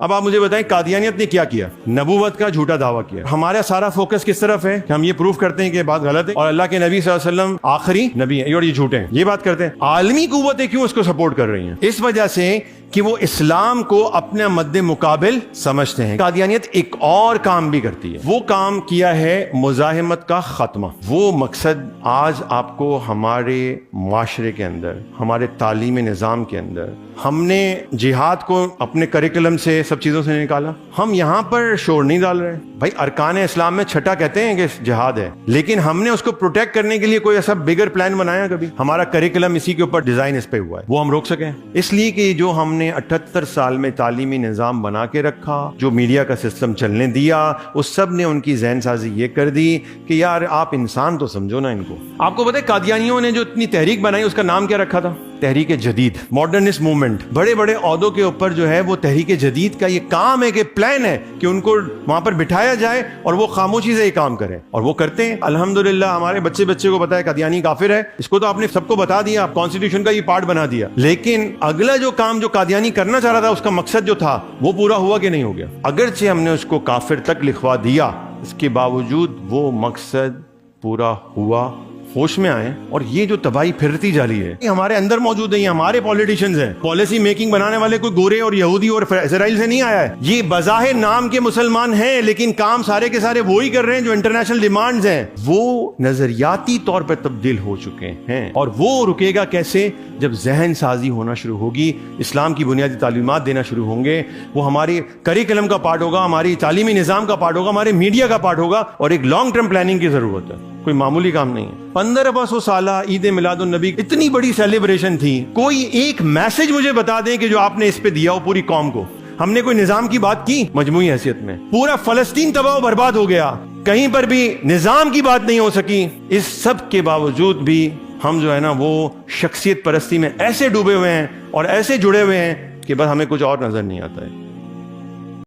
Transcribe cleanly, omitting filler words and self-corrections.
اب آپ مجھے بتائیں قادیانیت نے کیا کیا؟ نبوت کا جھوٹا دعویٰ کیا۔ ہمارا سارا فوکس کس طرف ہے کہ ہم یہ پروف کرتے ہیں کہ یہ بات غلط ہے اور اللہ کے نبی صلی اللہ علیہ وسلم آخری نبی ہیں اور یہ جھوٹے ہیں، یہ بات کرتے ہیں۔ عالمی قوتیں کیوں اس کو سپورٹ کر رہی ہیں؟ اس وجہ سے کہ وہ اسلام کو اپنا مد مقابل سمجھتے ہیں۔ قادیانیت ایک اور کام بھی کرتی ہے، وہ کام کیا ہے مزاحمت کا خاتمہ۔ وہ مقصد آج آپ کو ہمارے معاشرے کے اندر، ہمارے تعلیمی نظام کے اندر، ہم نے جہاد کو اپنے کریکولم سے سب چیزوں سے نکالا۔ ہم یہاں پر شور نہیں ڈال رہے بھائی، ارکان اسلام میں چھٹا کہتے ہیں کہ جہاد ہے، لیکن ہم نے اس کو پروٹیکٹ کرنے کے لیے کوئی ایسا بگر پلان بنایا کبھی؟ ہمارا کریکولم اسی کے اوپر ڈیزائن اس پہ ہوا ہے، وہ ہم روک سکیں اس لیے کہ جو ہم نے 78 سال میں تعلیمی نظام بنا کے رکھا، جو میڈیا کا سسٹم چلنے دیا، اس سب نے ان کی ذہن سازی یہ کر دی کہ یار آپ انسان تو سمجھو نا ان کو۔ آپ کو پتہ ہے قادیانیوں نے جو اتنی تحریک بنائی اس کا نام کیا رکھا تھا؟ تحریک جدید، ماڈرنسٹ موومنٹ۔ بڑے بڑے عہدوں کے اوپر جو ہے وہ تحریک جدید کا یہ کام ہے کہ پلان ہے کہ ان کو وہاں پر بٹھایا جائے اور وہ خاموشی سے یہ کام کریں، اور وہ کرتے ہیں۔ الحمدللہ ہمارے بچے کو پتا ہے قادیانی کافر ہے، اس کو تو آپ نے سب کو بتا دیا، کانسٹیٹیوشن کا یہ پارٹ بنا دیا، لیکن اگلا جو کام جو قادیانی کرنا چاہ رہا تھا، اس کا مقصد جو تھا وہ پورا ہوا کہ نہیں ہو گیا؟ اگرچہ ہم نے اس کو کافر تک لکھوا دیا، اس کے باوجود وہ مقصد پورا ہوا۔ ہوش میں آئیں، اور یہ جو تباہی پھرتی جا رہی ہے یہ ہمارے اندر موجود ہے، یہ ہمارے پولیٹیشینز ہیں، پالیسی میکنگ بنانے والے کوئی گورے اور یہودی اور اسرائیل سے نہیں آیا ہے۔ یہ بظاہر نام کے مسلمان ہیں لیکن کام سارے کے سارے وہی کر رہے ہیں جو انٹرنیشنل ڈیمانڈز ہیں۔ وہ نظریاتی طور پہ تبدیل ہو چکے ہیں، اور وہ رکے گا کیسے؟ جب ذہن سازی ہونا شروع ہوگی، اسلام کی بنیادی تعلیمات دینا شروع ہوں گے، وہ ہماری کریکولم کا پارٹ ہوگا، ہماری تعلیمی نظام کا پارٹ ہوگا، ہمارے میڈیا کا پارٹ ہوگا، اور ایک لانگ ٹرم پلاننگ کی ضرورت ہے، کوئی معمولی کام نہیں ہے۔ 1500 سالہ عید میلاد النبی اتنی بڑی سیلیبریشن تھی، کوئی ایک میسج مجھے بتا دیں کہ جو آپ نے اس پہ دیا ہو پوری قوم کو۔ ہم نے کوئی نظام کی بات کی مجموعی حیثیت میں؟ پورا فلسطین تباہ و برباد ہو گیا، کہیں پر بھی نظام کی بات نہیں ہو سکی۔ اس سب کے باوجود بھی ہم جو ہے نا وہ شخصیت پرستی میں ایسے ڈوبے ہوئے ہیں اور ایسے جڑے ہوئے ہیں کہ بس ہمیں کچھ اور نظر نہیں آتا ہے۔